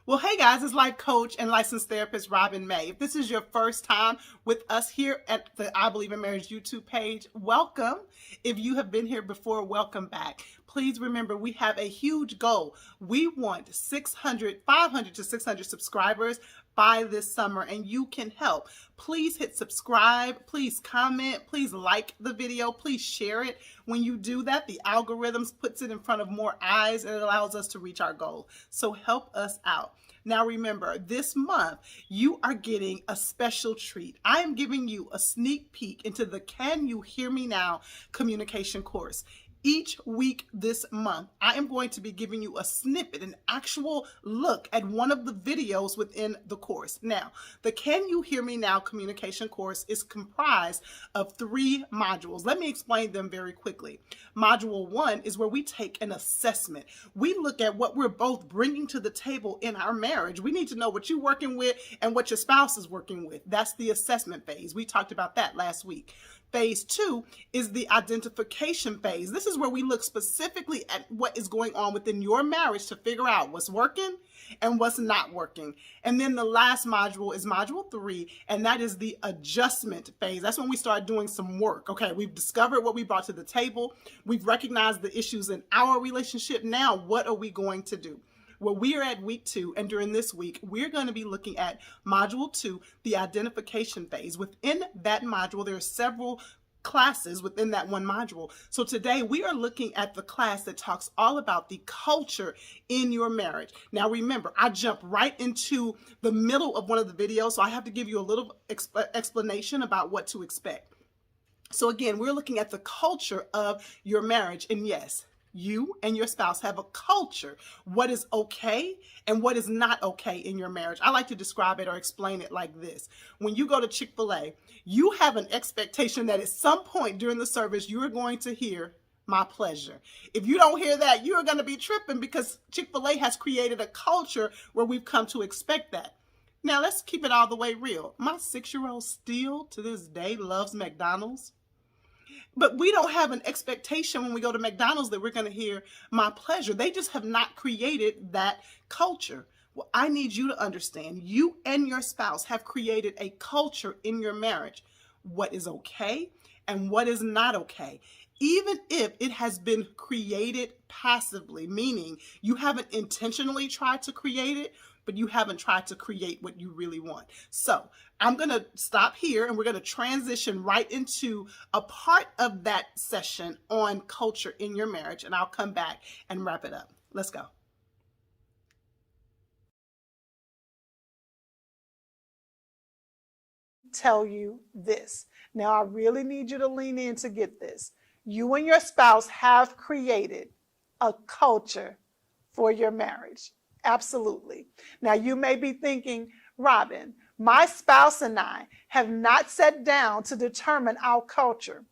Well, hey guys, it's life coach and licensed therapist Robin May. If this is your first time with us here at the I Believe in Marriage YouTube page, welcome. If you have been here before, welcome back. Please remember, we have a huge goal. We want 500 to 600 subscribers by this summer, and you can help. Please hit subscribe, please comment, please like the video, please share it. When you do that, the algorithms puts it in front of more eyes and it allows us to reach our goal. So help us out. Now remember, this month you are getting a special treat. I am giving you a sneak peek into the Can You Hear Me Now communication course. Each week this month, I am going to be giving you a snippet, an actual look at one of the videos within the course. Now, the Can You Hear Me Now communication course is comprised of 3 modules. Let me explain them very quickly. Module 1 is where we take an assessment. We look at what we're both bringing to the table in our marriage. We need to know what you're working with and what your spouse is working with. That's the assessment phase. We talked about that last week. Phase 2 is the identification phase. This is where we look specifically at what is going on within your marriage to figure out what's working and what's not working. And then the last module is module 3, and that is the adjustment phase. That's when we start doing some work. Okay, we've discovered what we brought to the table. We've recognized the issues in our relationship. Now, what are we going to do? Well, we are at week 2, and during this week, we're going to be looking at module 2, the identification phase. Within that module, there are several classes within that one module. So today we are looking at the class that talks all about the culture in your marriage. Now remember, I jump right into the middle of one of the videos, so I have to give you a little explanation about what to expect. So again, we're looking at the culture of your marriage, and yes, you and your spouse have a culture, what is okay and what is not okay in your marriage. I like to describe it or explain it like this. When you go to Chick-fil-A, you have an expectation that at some point during the service, you are going to hear "my pleasure." If you don't hear that, you are going to be tripping because Chick-fil-A has created a culture where we've come to expect that. Now, let's keep it all the way real. My 6-year-old still to this day loves McDonald's. But we don't have an expectation when we go to McDonald's that we're going to hear "my pleasure." They just have not created that culture. Well, I need you to understand, you and your spouse have created a culture in your marriage. What is okay and what is not okay. Even if it has been created passively, meaning you haven't intentionally tried to create it, but you haven't tried to create what you really want. So I'm going to stop here and we're going to transition right into a part of that session on culture in your marriage, and I'll come back and wrap it up. Let's go. Tell you this. Now, I really need you to lean in to get this. You and your spouse have created a culture for your marriage. Absolutely. Now, you may be thinking, Robin, my spouse and I have not sat down to determine our culture.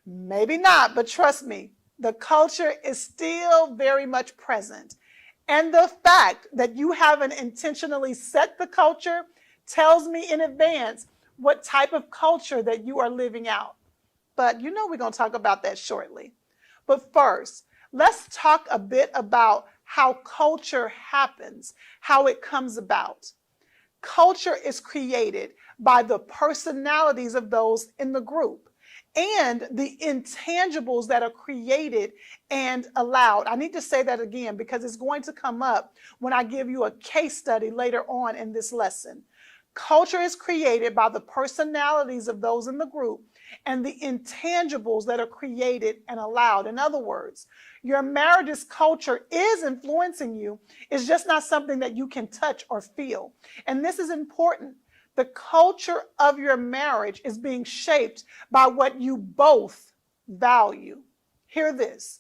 Maybe not, but trust me, the culture is still very much present. And the fact that you haven't intentionally set the culture tells me in advance what type of culture that you are living out. But you know we're going to talk about that shortly. But first, let's talk a bit about how culture happens, how it comes about. Culture is created by the personalities of those in the group and the intangibles that are created and allowed. I need to say that again because it's going to come up when I give you a case study later on in this lesson. Culture is created by the personalities of those in the group and the intangibles that are created and allowed. In other words, your marriage's culture is influencing you. It's just not something that you can touch or feel. And this is important. The culture of your marriage is being shaped by what you both value. Hear this.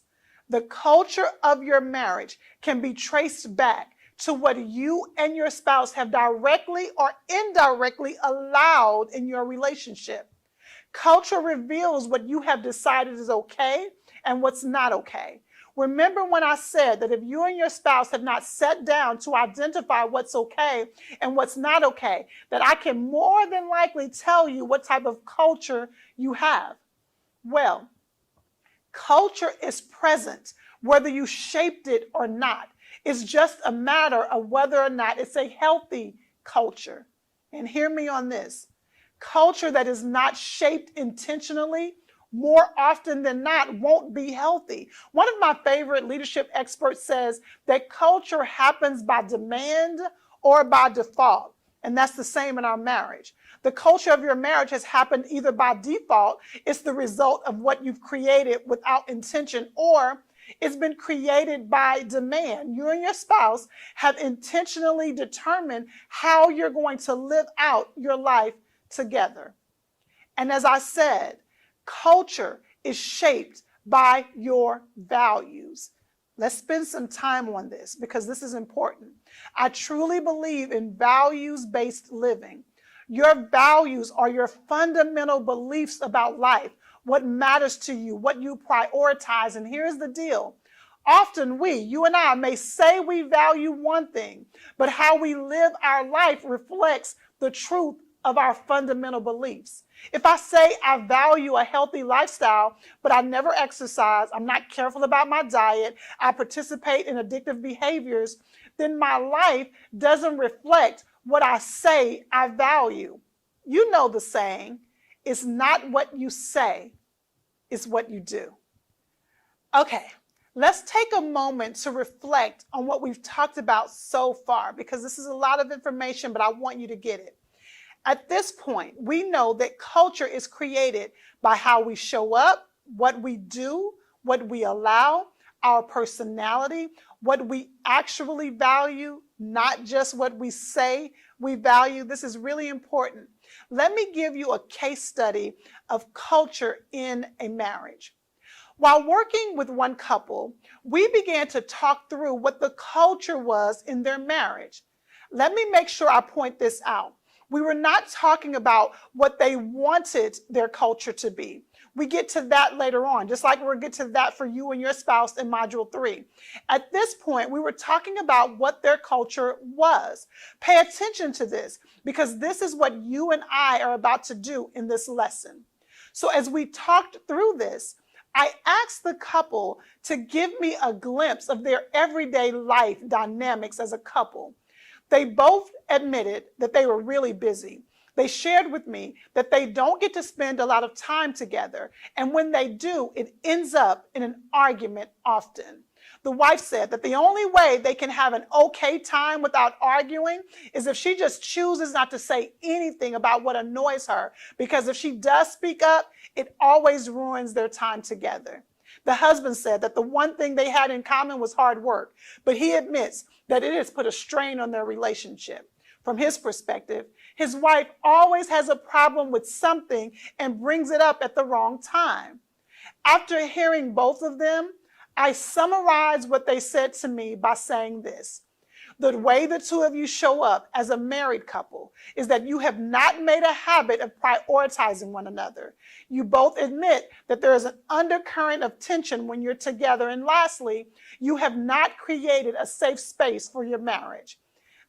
The culture of your marriage can be traced back to what you and your spouse have directly or indirectly allowed in your relationship. Culture reveals what you have decided is okay and what's not okay. Remember when I said that if you and your spouse have not sat down to identify what's okay and what's not okay, that I can more than likely tell you what type of culture you have. Well, culture is present whether you shaped it or not. It's just a matter of whether or not it's a healthy culture. And hear me on this. Culture that is not shaped intentionally more often than not won't be healthy. One of my favorite leadership experts says that culture happens by demand or by default. And that's the same in our marriage. The culture of your marriage has happened either by default, it's the result of what you've created without intention, or it's been created by demand. You and your spouse have intentionally determined how you're going to live out your life together. And as I said, culture is shaped by your values. Let's spend some time on this because this is important. I truly believe in values-based living. Your values are your fundamental beliefs about life, what matters to you, what you prioritize. And here's the deal. Often you and I, may say we value one thing, but how we live our life reflects the truth of our fundamental beliefs. If I say I value a healthy lifestyle, but I never exercise, I'm not careful about my diet, I participate in addictive behaviors, then my life doesn't reflect what I say I value. You know the saying, it's not what you say, it's what you do. Okay, let's take a moment to reflect on what we've talked about so far, because this is a lot of information, but I want you to get it. At this point, we know that culture is created by how we show up, what we do, what we allow, our personality, what we actually value, not just what we say we value. This is really important. Let me give you a case study of culture in a marriage. While working with one couple, we began to talk through what the culture was in their marriage. Let me make sure I point this out. We were not talking about what they wanted their culture to be. We get to that later on, just like we'll get to that for you and your spouse in Module 3. At this point, we were talking about what their culture was. Pay attention to this, because this is what you and I are about to do in this lesson. So as we talked through this, I asked the couple to give me a glimpse of their everyday life dynamics as a couple. They both admitted that they were really busy. They shared with me that they don't get to spend a lot of time together. And when they do, it ends up in an argument often. The wife said that the only way they can have an okay time without arguing is if she just chooses not to say anything about what annoys her, because if she does speak up, it always ruins their time together. The husband said that the one thing they had in common was hard work, but he admits that it has put a strain on their relationship. From his perspective, his wife always has a problem with something and brings it up at the wrong time. After hearing both of them, I summarized what they said to me by saying this. The way the two of you show up as a married couple is that you have not made a habit of prioritizing one another. You both admit that there is an undercurrent of tension when you're together. And lastly, you have not created a safe space for your marriage.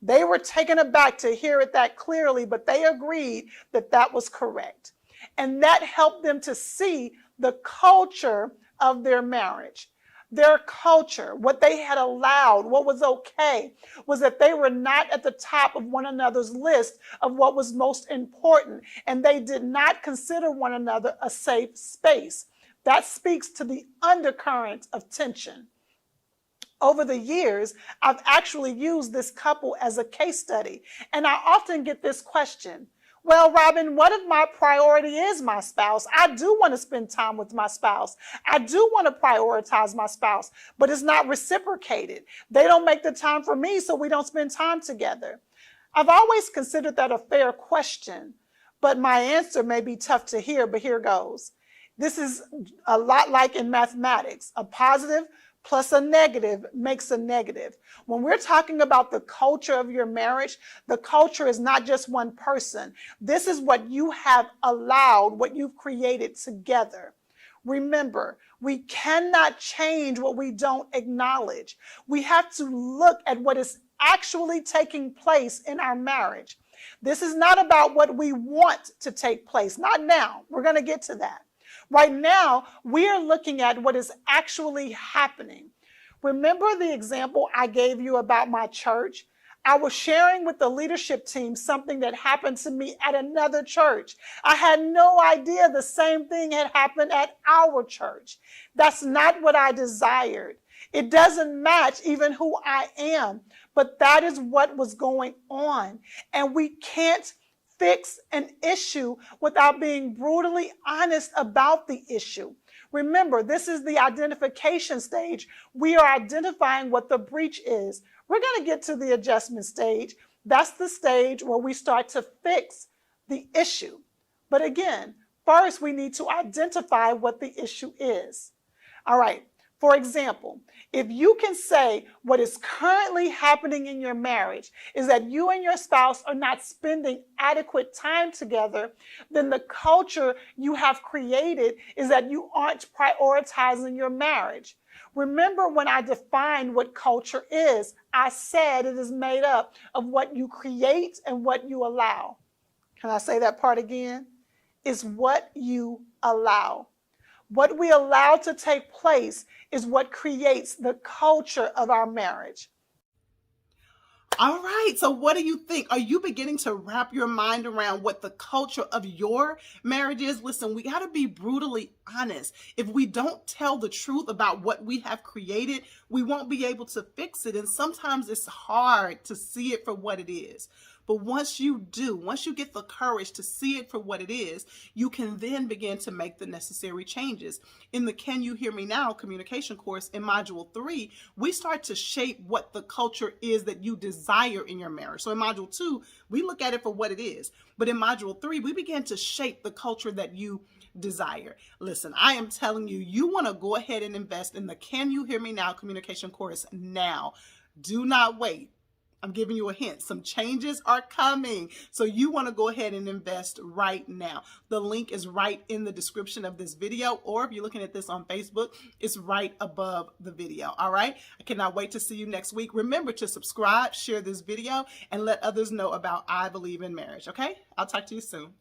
They were taken aback to hear it that clearly, but they agreed that that was correct. And that helped them to see the culture of their marriage. Their culture, what they had allowed, what was okay, was that they were not at the top of one another's list of what was most important, and they did not consider one another a safe space. That speaks to the undercurrent of tension. Over the years, I've actually used this couple as a case study, and I often get this question. Well, Robin, what if my priority is my spouse? I do want to spend time with my spouse. I do want to prioritize my spouse, but it's not reciprocated. They don't make the time for me, so we don't spend time together. I've always considered that a fair question, but my answer may be tough to hear, but here goes. This is a lot like in mathematics. A positive plus a negative makes a negative. When we're talking about the culture of your marriage, the culture is not just one person. This is what you have allowed, what you've created together. Remember, we cannot change what we don't acknowledge. We have to look at what is actually taking place in our marriage. This is not about what we want to take place. Not now. We're going to get to that. Right now, we are looking at what is actually happening. Remember the example I gave you about my church? I was sharing with the leadership team something that happened to me at another church. I had no idea the same thing had happened at our church. That's not what I desired. It doesn't match even who I am, but that is what was going on. And we can't fix an issue without being brutally honest about the issue. Remember, this is the identification stage. We are identifying what the breach is. We're going to get to the adjustment stage. That's the stage where we start to fix the issue. But again, first we need to identify what the issue is. All right. For example, if you can say what is currently happening in your marriage is that you and your spouse are not spending adequate time together, then the culture you have created is that you aren't prioritizing your marriage. Remember when I defined what culture is, I said it is made up of what you create and what you allow. Can I say that part again? It's what you allow. What we allow to take place is what creates the culture of our marriage. All right. So what do you think? Are you beginning to wrap your mind around what the culture of your marriage is? Listen, we got to be brutally honest. If we don't tell the truth about what we have created, we won't be able to fix it. And sometimes it's hard to see it for what it is. But once you do, once you get the courage to see it for what it is, you can then begin to make the necessary changes. In the Can You Hear Me Now communication course in Module 3, we start to shape what the culture is that you desire in your marriage. So in Module 2, we look at it for what it is. But in Module 3, we begin to shape the culture that you desire. Listen, I am telling you, you want to go ahead and invest in the Can You Hear Me Now communication course now. Do not wait. I'm giving you a hint. Some changes are coming. So you want to go ahead and invest right now. The link is right in the description of this video, or if you're looking at this on Facebook, it's right above the video. All right. I cannot wait to see you next week. Remember to subscribe, share this video, and let others know about I Believe in Marriage. Okay. I'll talk to you soon.